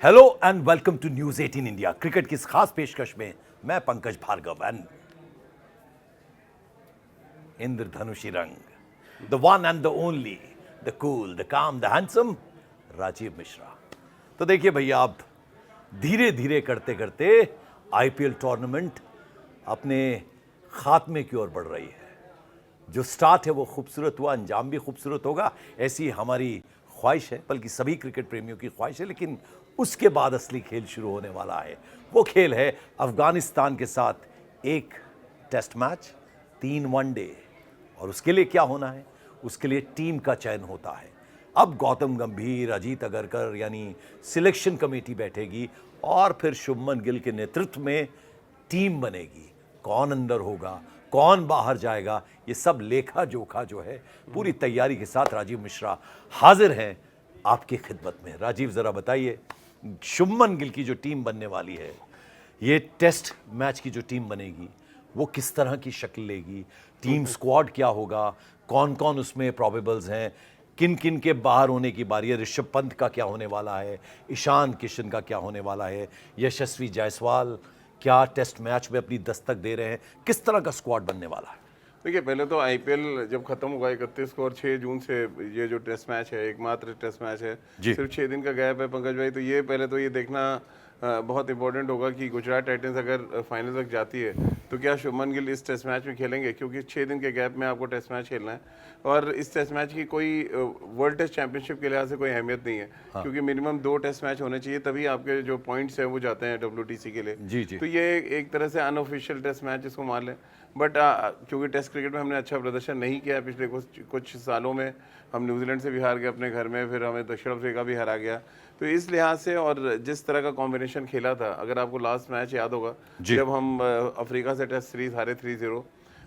Hello and welcome to news 18 India. Cricket की इस खास पेशकश में मैं पंकज भार्गव एंड इंद्रधनुषी रंग, the one and the only, the cool, the काम, द हैंडसम राजीव मिश्रा। तो देखिए भैया, आप धीरे धीरे करते करते आईपीएल टूर्नामेंट अपने खात्मे की ओर बढ़ रही है। जो स्टार्ट है वो खूबसूरत हुआ, अंजाम भी खूबसूरत होगा, ऐसी हमारी ख्वाहिश है, बल्कि सभी क्रिकेट प्रेमियों की ख्वाहिश है। लेकिन उसके बाद असली खेल शुरू होने वाला है। वो खेल है अफगानिस्तान के साथ एक टेस्ट मैच, 3 वनडे। और उसके लिए क्या होना है? उसके लिए टीम का चयन होता है। अब गौतम गंभीर, अजीत अगरकर यानी सिलेक्शन कमेटी बैठेगी और फिर शुभमन गिल के नेतृत्व में टीम बनेगी। कौन अंदर होगा, कौन बाहर जाएगा, ये सब लेखा जोखा जो है पूरी तैयारी के साथ राजीव मिश्रा हाजिर हैं आपकी खिदमत में। राजीव, जरा बताइए, शुभमन गिल की जो टीम बनने वाली है, ये टेस्ट मैच की जो टीम बनेगी, वो किस तरह की शक्ल लेगी? टीम स्क्वाड क्या होगा? कौन कौन उसमें प्रोबेबल्स हैं? किन किन के बाहर होने की बारी है? ऋषभ पंत का क्या होने वाला है? ईशान किशन का क्या होने वाला है? यशस्वी जायसवाल क्या टेस्ट मैच में अपनी दस्तक दे रहे हैं? किस तरह का स्क्वाड बनने वाला है? देखिए, पहले तो आईपीएल जब खत्म होगा 31 को और 6 जून से ये जो टेस्ट मैच है, एकमात्र टेस्ट मैच है, सिर्फ 6 दिन का गैप है पंकज भाई। तो ये पहले तो ये देखना बहुत इंपॉर्टेंट होगा कि गुजरात टाइटंस अगर फाइनल तक जाती है तो क्या शुभमन गिल इस टेस्ट मैच में खेलेंगे, क्योंकि 6 दिन के गैप में आपको टेस्ट मैच खेलना है। और इस टेस्ट मैच की कोई वर्ल्ड टेस्ट चैंपियनशिप के लिहाज से कोई अहमियत नहीं है। क्योंकि मिनिमम 2 टेस्ट मैच होने चाहिए, तभी आपके जो पॉइंट्स हैं वो जाते हैं WTC के लिए। जी। तो ये एक तरह से अनऑफिशियल टेस्ट मैच इसको मान लें। बट क्योंकि टेस्ट क्रिकेट में हमने अच्छा प्रदर्शन नहीं किया पिछले कुछ सालों में, हम न्यूजीलैंड से भी हार गए अपने घर में, फिर हमें दक्षिण अफ्रीका भी हरा गया। तो इस लिहाज से और जिस तरह का कॉम्बिनेशन खेला था, अगर आपको लास्ट मैच याद होगा जब हम अफ्रीका से टेस्ट सीरीज हारे 3-0,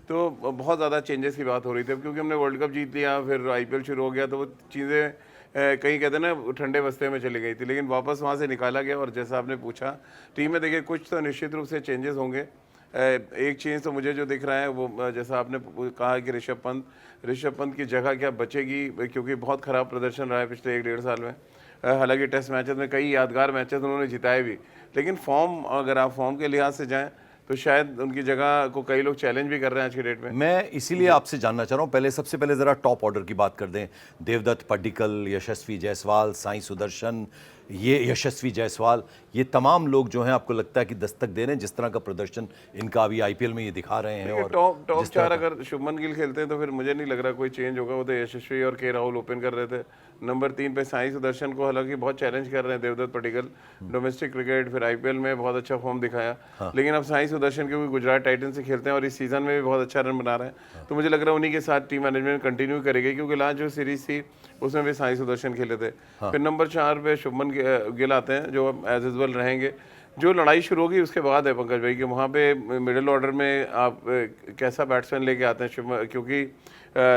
तो बहुत ज़्यादा चेंजेस की बात हो रही थी। अब क्योंकि हमने वर्ल्ड कप जीत लिया, फिर आईपीएल शुरू हो गया, तो वो चीज़ें कहीं कहते हैं ना ठंडे बस्ते में चली गई थी, लेकिन वापस वहाँ से निकाला गया। और जैसा आपने पूछा, टीम में देखिए कुछ तो निश्चित रूप से चेंजेस होंगे। एक चेंज तो मुझे जो दिख रहा है वो जैसा आपने कहा कि ऋषभ पंत की जगह क्या बचेगी, क्योंकि बहुत ख़राब प्रदर्शन रहा है पिछले 1-1.5 साल में। हालांकि टेस्ट मैचेस में कई यादगार मैचेस उन्होंने जिताए भी, लेकिन फॉर्म, अगर आप फॉर्म के लिहाज से जाएं तो शायद उनकी जगह को कई लोग चैलेंज भी कर रहे हैं आज की डेट में। मैं इसीलिए आपसे जानना चाह रहा हूं, सबसे पहले जरा टॉप ऑर्डर की बात कर दें। देवदत्त पड्डीकल, यशस्वी जायसवाल, साई सुदर्शन, ये यशस्वी जायसवाल, ये तमाम लोग जो हैं, आपको लगता है कि दस्तक दे रहे हैं जिस तरह का प्रदर्शन इनका अभी आईपीएल में ये दिखा रहे हैं? और टॉप 4 अगर शुभमन गिल खेलते हैं तो फिर मुझे नहीं लग रहा कोई चेंज होगा। वो तो यशस्वी और के राहुल ओपन कर रहे थे। नंबर 3 पे साई सुदर्शन को हालांकि बहुत चैलेंज कर रहे हैं देवदत्त पड्डीकल, डोमेस्टिक क्रिकेट, फिर आईपीएल में बहुत अच्छा फॉर्म दिखाया। लेकिन अब साई सुदर्शन क्योंकि गुजरात टाइटंस से खेलते हैं और इस सीजन में भी बहुत अच्छा रन बना रहे हैं, तो मुझे लग रहा है उन्हीं के साथ टीम मैनेजमेंट कंटिन्यू करेगी, क्योंकि लास्ट जो सीरीज थी उसमें भी साई सुदर्शन खेले थे। फिर नंबर 4 पे शुभमन गिल आते हैं, जो एज यूजुअल रहेंगे। जो लड़ाई शुरू होगी उसके बाद है पंकज भाई, कि वहाँ पे मिडिल ऑर्डर में आप कैसा बैट्समैन लेके आते हैं, क्योंकि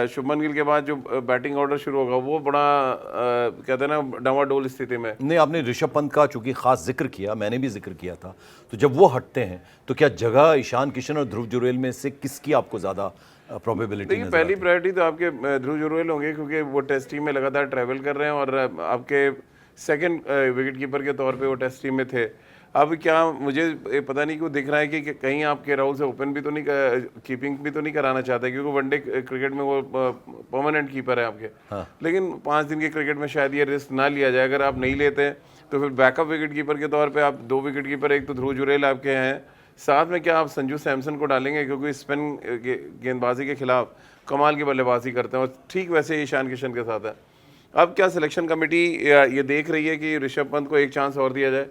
शुभमन गिल के बाद जो बैटिंग ऑर्डर शुरू होगा वो बड़ा कहते हैं ना डावाडोल स्थिति में। नहीं, आपने ऋषभ पंत का चूंकि खास जिक्र किया, मैंने भी जिक्र किया था, तो जब वो हटते हैं तो क्या जगह ईशान किशन और ध्रुव जुरैल में से किसकी आपको ज़्यादा प्रोबेबिलिटी? देखिए, पहली प्रायोरिटी तो आपके ध्रुव जुरैल होंगे, क्योंकि वो टेस्ट टीम में लगातार ट्रैवल कर रहे हैं और आपके सेकंड विकेट कीपर के तौर पे वो टेस्ट टीम में थे। अब क्या मुझे पता नहीं क्यों दिख रहा है कि कहीं आपके राहुल से ओपन भी तो नहीं, कीपिंग भी तो नहीं कराना चाहते, क्योंकि वनडे क्रिकेट में वो परमानेंट कीपर है आपके। लेकिन 5 दिन के क्रिकेट में शायद ये रिस्क ना लिया जाए। अगर आप नहीं लेते तो फिर बैकअप विकेट कीपर के तौर पर आप 2 विकेट कीपर, एक तो ध्रुव जुरैल आपके हैं, साथ में क्या आप संजू सैमसन को डालेंगे, क्योंकि स्पिन गेंदबाजी के खिलाफ कमाल की बल्लेबाजी करते हैं, और ठीक वैसे ही ईशान किशन के साथ है। अब क्या सिलेक्शन कमेटी ये देख रही है कि ऋषभ पंत को एक चांस और दिया जाए।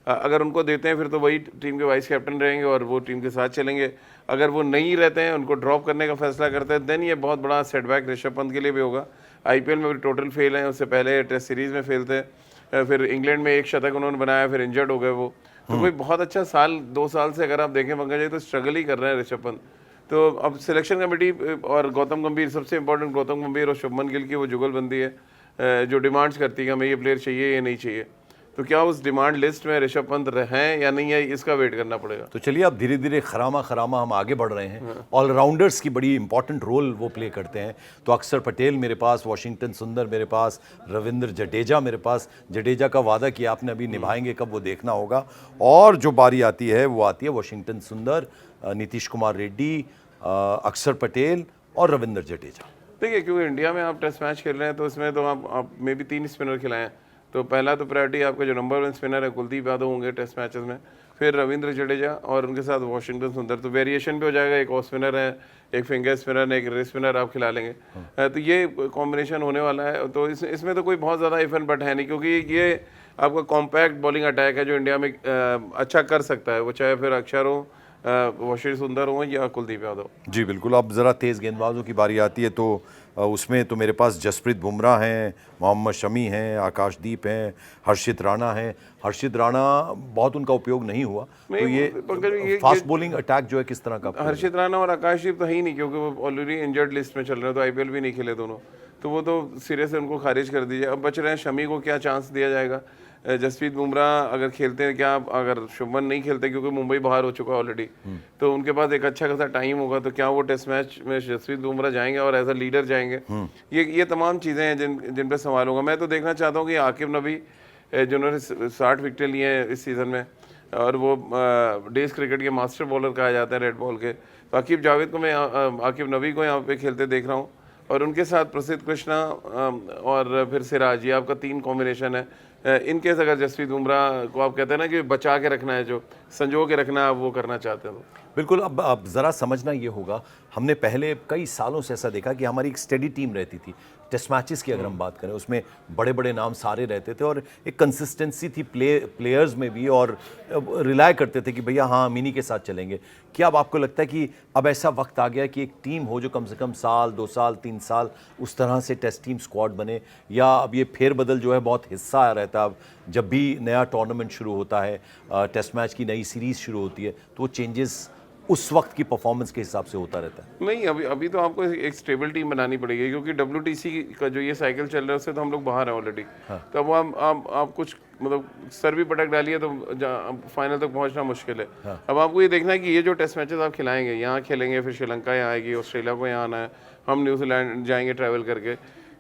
अगर उनको देते हैं फिर तो वही टीम के वाइस कैप्टन रहेंगे और वो टीम के साथ चलेंगे। अगर वो नहीं रहते हैं, उनको ड्रॉप करने का फैसला करते हैं, देन ये बहुत बड़ा सेटबैक ऋषभ पंत के लिए भी होगा। आईपीएल में भी टोटल फेल हैं, उससे पहले टेस्ट सीरीज़ में फेल थे, फिर इंग्लैंड में 1 शतक उन्होंने बनाया, फिर इंजर्ड हो गए वो। तो कोई बहुत अच्छा साल 2 साल से अगर आप देखें पंकज जी, तो स्ट्रगल ही कर रहे हैं ऋषभ पंत। तो अब सिलेक्शन कमेटी और गौतम गंभीर, सबसे इंपॉर्टेंट गौतम गंभीर और शुभमन गिल की वो जुगलबंदी है जो डिमांड्स करती है कि हमें ये प्लेयर चाहिए, ये नहीं चाहिए। तो क्या उस डिमांड लिस्ट में ऋषभ पंत हैं या नहीं है, इसका वेट करना पड़ेगा। तो चलिए अब धीरे धीरे खरामा खरामा हम आगे बढ़ रहे हैं। ऑलराउंडर्स की बड़ी इंपॉर्टेंट रोल वो प्ले करते हैं। तो अक्षर पटेल मेरे पास, वॉशिंगटन सुंदर मेरे पास, रविंद्र जडेजा मेरे पास। जडेजा का वादा किया आपने, अभी निभाएंगे कब वो देखना होगा। और जो बारी आती है वो आती है वॉशिंगटन सुंदर, नीतीश कुमार रेड्डी, अक्षर पटेल और रविंद्र जडेजा। देखिए, क्योंकि इंडिया में आप टेस्ट मैच खेल रहे हैं तो इसमें तो आप मे भी 3 स्पिनर खिलाएं। तो पहला तो प्रायोरिटी आपका जो नंबर 1 स्पिनर है कुलदीप यादव होंगे टेस्ट मैचेस में, फिर रविंद्र जडेजा और उनके साथ वॉशिंगटन सुंदर। तो वेरिएशन भी हो जाएगा, एक ऑफ स्पिनर है, एक फिंगर स्पिनर है, एक रेस स्पिनर आप खिला लेंगे। तो ये कॉम्बिनेशन होने वाला है। तो इसमें तो कोई बहुत ज़्यादा इफ एंड बट है नहीं, क्योंकि ये आपका कॉम्पैक्ट बॉलिंग अटैक है जो इंडिया में अच्छा कर सकता है, वो चाहे फिर अक्षर हो, वॉशिंगटन सुंदर हो या कुलदीप यादव। जी बिल्कुल। अब ज़रा तेज़ गेंदबाजों की बारी आती है तो उसमें तो मेरे पास जसप्रीत बुमराह हैं, मोहम्मद शमी हैं, आकाशदीप हैं, हर्षित राणा हैं। हर्षित राणा बहुत उनका उपयोग नहीं हुआ, तो ये फास्ट बॉलिंग अटैक जो है किस तरह का? हर्षित राणा और आकाशदीप तो है ही नहीं, क्योंकि वो ऑलरेडी इंजर्ड लिस्ट में चल रहे हैं, तो आईपीएल भी नहीं खेले दोनों, तो वो तो सिरे से उनको खारिज कर दीजिए। अब बच रहे हैं शमी को क्या चांस दिया जाएगा। जसप्रीत बुमराह अगर खेलते हैं, क्या अगर शुभमन नहीं खेलते क्योंकि मुंबई बाहर हो चुका है ऑलरेडी, तो उनके पास एक अच्छा खासा टाइम होगा, तो क्या वो टेस्ट मैच में जसप्रीत बुमराह जाएंगे और एज अ लीडर जाएंगे? ये तमाम चीज़ें हैं जिन पर सवाल होगा। मैं तो देखना चाहता हूँ कि आकिब नबी जिन्होंने 60 विकेटें लिए हैं इस सीज़न में, और वो डेज क्रिकेट के मास्टर बॉलर कहा जाता है रेड बॉल के, तो आकिब जावेद को मैं आकिब नबी को यहाँ पे खेलते देख रहा हूँ, और उनके साथ प्रसिद्ध कृष्णा और फिर सिराज, ये आपका 3 कॉम्बिनेशन है। इनकेस अगर जसप्रीत बुमराह को आप कहते हैं ना कि बचा के रखना है, जो संजो के रखना है, आप वो करना चाहते हैं तो बिल्कुल। अब ज़रा समझना ये होगा, हमने पहले कई सालों से ऐसा देखा कि हमारी एक स्टेडी टीम रहती थी। टेस्ट मैचेस की अगर हम बात करें, उसमें बड़े बड़े नाम सारे रहते थे और एक कंसिस्टेंसी थी प्लेयर्स में भी, और रिलाय करते थे कि भैया हाँ हम इन्हीं के साथ चलेंगे। क्या अब आपको लगता है कि अब ऐसा वक्त आ गया कि एक टीम हो जो कम से कम साल 2 साल 3 साल उस तरह से टेस्ट टीम स्क्वाड बने, या अब ये फेरबदल जो है बहुत हिस्सा रहता है? अब जब भी नया टूर्नामेंट शुरू होता है, टेस्ट मैच की नई सीरीज़ शुरू होती है, तो वो चेंजेस उस वक्त की परफॉर्मेंस के हिसाब से होता रहता है। नहीं, अभी तो आपको एक स्टेबल टीम बनानी पड़ेगी, क्योंकि WTC का जो ये साइकिल चल रहा है उससे तो हम लोग बाहर हैं ऑलरेडी। तो अब आप कुछ मतलब सर भी पटक डालिए तो फाइनल तक पहुंचना मुश्किल है। अब आपको ये देखना है कि ये जो टेस्ट मैचेस आप खिलाएंगे, यहाँ खेलेंगे, फिर श्रीलंका यहाँ आएगी, ऑस्ट्रेलिया को यहाँ आना है, हम न्यूजीलैंड जाएंगे ट्रैवल करके,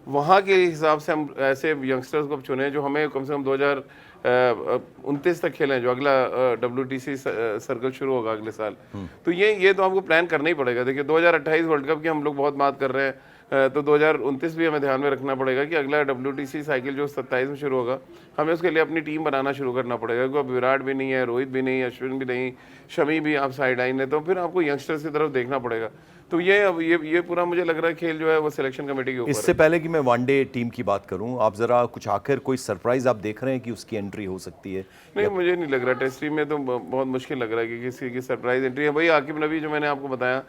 वहाँ के हिसाब से हम ऐसे यंगस्टर्स को चुने जो हमें कम से कम 2029 तक खेलें, जो अगला WTC सर्कल शुरू होगा अगले साल। तो ये तो आपको प्लान करना ही पड़ेगा। देखिए 2028 वर्ल्ड कप की हम लोग बहुत बात कर रहे हैं, तो 2029 भी हमें ध्यान में रखना पड़ेगा कि अगला WTC साइकिल जो 27 में शुरू होगा, हमें उसके लिए अपनी टीम बनाना शुरू करना पड़ेगा। क्योंकि अब विराट भी नहीं है, रोहित भी नहीं, अश्विन भी नहीं, शमी भी आप साइड लाइन है, तो फिर आपको यंगस्टर्स की तरफ देखना पड़ेगा। तो ये पूरा मुझे लग रहा है खेल जो है वो सिलेक्शन कमेटी के ऊपर। इससे पहले कि मैं वनडे टीम की बात करूं, आप जरा कुछ आखिर कोई सरप्राइज आप देख रहे हैं कि उसकी एंट्री हो सकती है? नहीं, मुझे नहीं लग रहा। टेस्ट टीम में तो बहुत मुश्किल लग रहा है कि किसी की सरप्राइज एंट्री है। भाई आकिब नबी जो मैंने आपको बताया,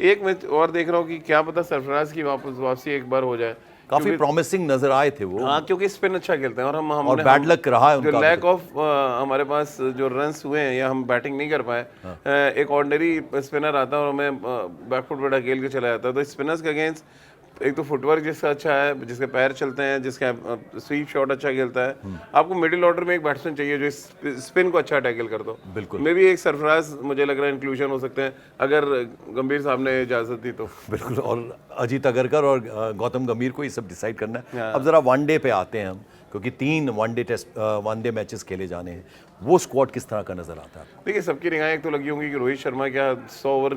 एक मैच और देख रहा हूँ कि क्या पता सरफराज की वापसी एक बार हो जाए। काफी प्रॉमिसिंग नजर आए थे वो। हाँ, क्योंकि स्पिन अच्छा खेलते हैं, और और बैड लक रहा है उनका, जो लैक ऑफ हमारे पास जो रन्स हुए हैं या हम बैटिंग नहीं कर पाए। एक ऑर्डिनरी स्पिनर आता है और हमें बैकफुट पर ढकेल के चला जाता है। तो स्पिनर्स के अगेंस्ट एक तो फुटवर्क जिसका अच्छा है, जिसके पैर चलते हैं, जिसका स्वीप शॉट अच्छा खेलता है, आपको मिडिल ऑर्डर में एक बैट्समैन चाहिए जो स्पिन को अच्छा टैकल कर दो। बिल्कुल। मे भी एक सरफराज मुझे लग रहा है इंक्लूजन हो सकते हैं अगर गंभीर साहब ने इजाजत दी तो। बिल्कुल। और अजीत अगरकर और गौतम गंभीर को ये सब डिसाइड करना है। अब जरा वनडे पे आते हैं हम, क्योंकि 3 वनडे मैचेस खेले जाने हैं। वो स्क्वाड किस तरह का नजर आता है? देखिए, सबकी निगाहें एक तो लगी होंगी कि रोहित शर्मा क्या 100 ओवर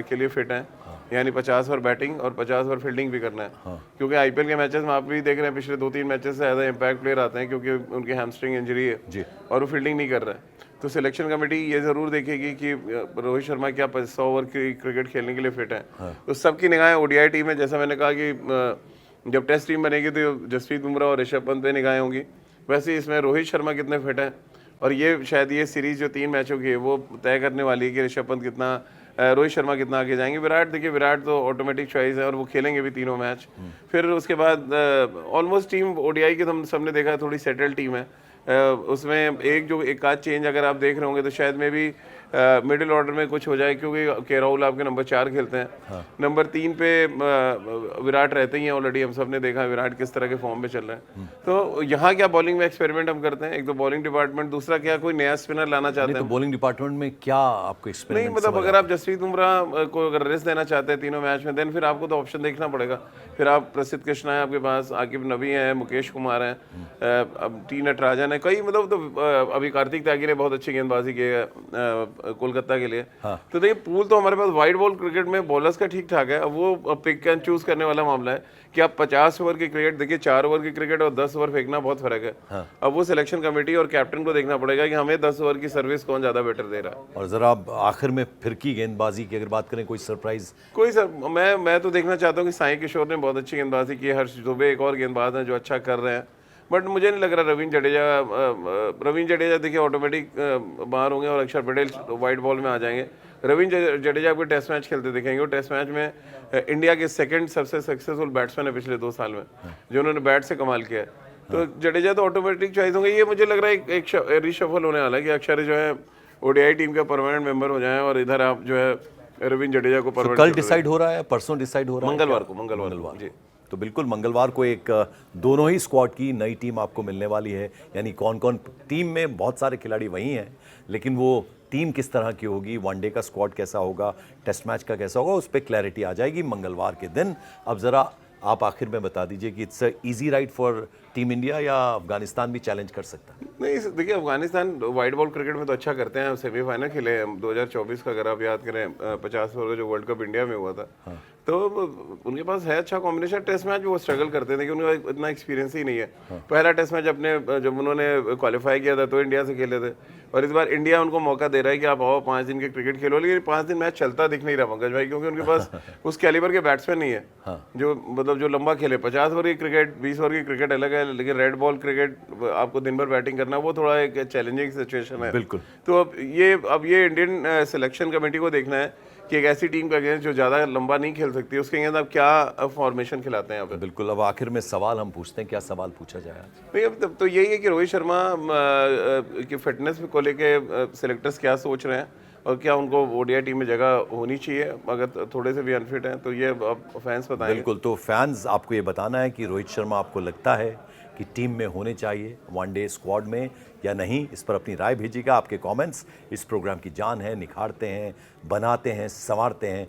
के लिए फिट हैं, यानी 50 ओवर बैटिंग और 50 ओवर फील्डिंग भी करना है। क्योंकि आईपीएल के मैचेस में आप भी देख रहे हैं, पिछले 2-3 मैचेस से ज़्यादा इम्पैक्ट प्लेयर आते हैं क्योंकि उनकी हैमस्ट्रिंग इंजरी है जी, और वो फील्डिंग नहीं कर रहा है। तो सिलेक्शन कमेटी ये ज़रूर देखेगी कि रोहित शर्मा क्या 100 ओवर की क्रिकेट खेलने के लिए फिट है। तो सबकी निगाहें ODI टीम में, जैसा मैंने कहा कि जब टेस्ट टीम बनेगी तो जसप्रीत बुमराह और ऋषभ पंत पे निगाहें होंगी, वैसे इसमें रोहित शर्मा कितने फिट हैं। और ये शायद ये सीरीज़ जो 3 मैचों की है वो तय करने वाली है कि ऋषभ पंत कितना, रोहित शर्मा कितना आगे जाएंगे। विराट, देखिए विराट तो ऑटोमेटिक चॉइस है और वो खेलेंगे भी तीनों मैच। फिर उसके बाद ऑलमोस्ट टीम ODI की हम सबने देखा है थोड़ी सेटल टीम है। उसमें एक आध चेंज अगर आप देख रहे होंगे तो शायद में भी मिडिल ऑर्डर में कुछ हो जाए, क्योंकि के राहुल आपके नंबर 4 खेलते हैं। नंबर 3 पे विराट रहते ही हैं ऑलरेडी, हम सब ने देखा विराट किस तरह के फॉर्म में चल रहे हैं। तो यहाँ क्या बॉलिंग में एक्सपेरिमेंट हम करते हैं, एक तो बॉलिंग डिपार्टमेंट, दूसरा क्या कोई नया स्पिनर लाना चाहते हैं। तो बॉलिंग डिपार्टमेंट में क्या आपको नहीं एक्सपेरिमेंट मतलब अगर आप जसप्रीत बुमराह को अगर रेस्ट देना चाहते हैं तीनों मैच में, देन फिर आपको तो ऑप्शन देखना पड़ेगा। फिर आप प्रसिद्ध कृष्णा है आपके पास, आकिब नबी हैं, मुकेश कुमार हैं, अब टी नटराजन है, कई मतलब तो अभी कार्तिक त्यागी ने बहुत अच्छी गेंदबाजी की है कोलकाता के लिए। तो देखिए पूल तो हमारे पास वाइड बॉल क्रिकेट में बॉलर्स का ठीक ठाक है। अब वो पिक एंड चूज करने वाला मामला है कि आप 50 ओवर की क्रिकेट देखिए, 4 ओवर की क्रिकेट और 10 ओवर फेंकना बहुत फर्क है। अब वो सिलेक्शन कमेटी और कैप्टन को देखना पड़ेगा कि हमें 10 ओवर की सर्विस कौन ज्यादा बेटर दे रहा है। और जरा आप आखिर में फिरकी गेंदबाजी की अगर बात करें, कोई सरप्राइज? कोई सर, मैं तो देखना चाहता हूँ कि साई किशोर ने बहुत अच्छी गेंदबाजी की है, हर्ष दुबे एक और गेंदबाज हैं जो अच्छा कर रहे हैं, बट मुझे नहीं लग रहा रवींद्र जडेजा देखिए ऑटोमेटिक बाहर होंगे और अक्षर पटेल वाइट बॉल में आ जाएंगे। रवींद्र जडेजा आपको टेस्ट मैच खेलते दिखेंगे, और टेस्ट मैच में इंडिया के सेकंड सबसे सक्सेसफुल बैट्समैन है पिछले 2 साल में, जो उन्होंने बैट से कमाल किया है। तो जडेजा तो ऑटोमेटिक चॉइस होंगे। ये मुझे लग रहा है एक रिशफल होने वाला है कि अक्षर जो है ओडीआई टीम का परमानेंट मेंबर हो जाए, और इधर आप जो है रवींद्र जडेजा को परमानेंट। कल डिसाइड हो रहा है, परसों डिसाइड हो रहा है? मंगलवार जी। तो बिल्कुल मंगलवार को एक दोनों ही स्क्वाड की नई टीम आपको मिलने वाली है। यानी कौन कौन टीम में, बहुत सारे खिलाड़ी वही हैं, लेकिन वो टीम किस तरह की होगी, वनडे का स्क्वाड कैसा होगा, टेस्ट मैच का कैसा होगा, उस पर क्लैरिटी आ जाएगी मंगलवार के दिन। अब ज़रा आप आखिर में बता दीजिए कि it's easy ride for team India, या अफगानिस्तान भी चैलेंज कर सकता है? नहीं देखिए, अफगानिस्तान वाइट बॉल क्रिकेट में तो अच्छा करते हैं, सेमीफाइनल खेले हैं 2024 का, अगर आप याद करें 50 ओवर का जो वर्ल्ड कप इंडिया में हुआ था। तो उनके पास है अच्छा कॉम्बिनेशन। टेस्ट मैच वो स्ट्रगल करते थे कि उनका इतना एक्सपीरियंस ही नहीं है। पहला टेस्ट मैच अपने जब उन्होंने क्वालिफाई किया था तो इंडिया से खेले थे, और इस बार इंडिया उनको मौका दे रहा है कि आप आओ 5 दिन के क्रिकेट खेलो, लेकिन 5 दिन मैच चलता दिख नहीं रहा पंकज भाई, क्योंकि उनके पास उस कैलिबर के बैट्समैन नहीं है जो मतलब जो लंबा खेले। 50 ओवर की क्रिकेट, 20 ओवर की क्रिकेट अलग है, लेकिन रेड बॉल क्रिकेट आपको दिन भर बैटिंग करना, वो थोड़ा एक चैलेंजिंग सिचुएशन है। बिल्कुल। तो अब ये इंडियन सिलेक्शन कमेटी को देखना है कि एक ऐसी टीम का अगेंस्ट जो ज़्यादा लंबा नहीं खेल सकती, उसके अगेंस्ट आप क्या फॉर्मेशन खिलाते हैं यहाँ पे। बिल्कुल। अब आखिर में सवाल हम पूछते हैं, क्या सवाल पूछा जाए आज? नहीं अब तो यही है कि रोहित शर्मा की फिटनेस को लेके सिलेक्टर्स क्या सोच रहे हैं, और क्या उनको ओडीआई टीम में जगह होनी चाहिए, अगर थोड़े से भी अनफिट हैं तो ये अब फैंस बताएंगे। बिल्कुल। तो फैंस आपको ये बताना है कि रोहित शर्मा आपको लगता है कि टीम में होने चाहिए वनडे स्क्वाड में या नहीं, इस पर अपनी राय भेजिएगा। आपके कमेंट्स इस प्रोग्राम की जान है, निखारते हैं, बनाते हैं, संवारते हैं।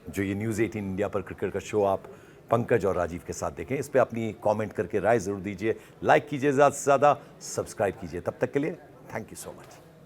जो ये न्यूज़ 18 इंडिया पर क्रिकेट का शो आप पंकज और राजीव के साथ देखें, इस पर अपनी कमेंट करके राय ज़रूर दीजिए, लाइक कीजिए, ज़्यादा से ज़्यादा सब्सक्राइब कीजिए। तब तक के लिए थैंक यू सो मच।